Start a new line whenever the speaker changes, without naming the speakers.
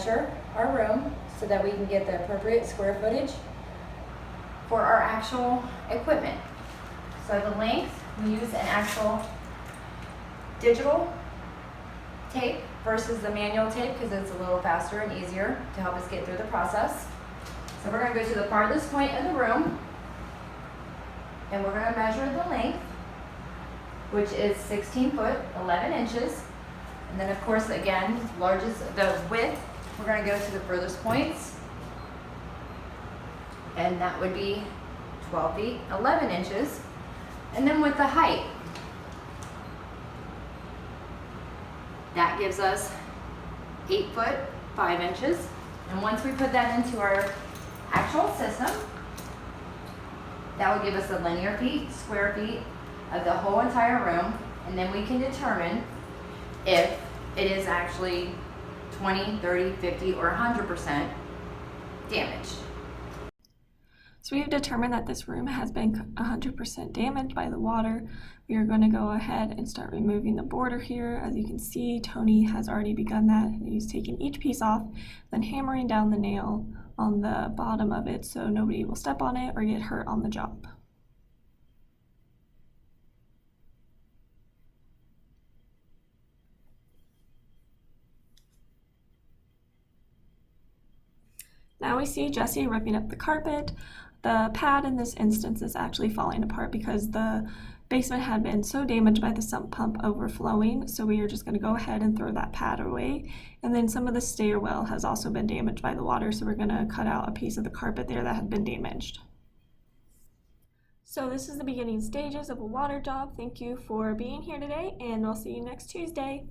measure our room so that we can get the appropriate square footage for our actual equipment. So the length, we use an actual digital tape versus the manual tape because it's a little faster and easier to help us get through the process. So we're going to go to the farthest point of the room and we're going to measure the length, which is 16 foot, 11 inches. And then of course, again, the width, we're going to go to the furthest points. And that would be 12 feet, 11 inches. And then with the height, that gives us 8 foot, 5 inches. And once we put that into our actual system, that will give us the linear feet, square feet of the whole entire room. And then we can determine if it is actually 20, 30, 50, or 100% damaged.
So we have determined that this room has been 100% damaged by the water. We are going to go ahead and start removing the border here. As you can see, Tony has already begun that. He's taking each piece off, then hammering down the nail on the bottom of it so nobody will step on it or get hurt on the job. Now we see Jessie ripping up the carpet. The pad in this instance is actually falling apart because the basement had been so damaged by the sump pump overflowing, so we are just going to go ahead and throw that pad away. And then some of the stairwell has also been damaged by the water, so we're going to cut out a piece of the carpet there that had been damaged. So this is the beginning stages of a water job. Thank you for being here today, and we'll see you next Tuesday.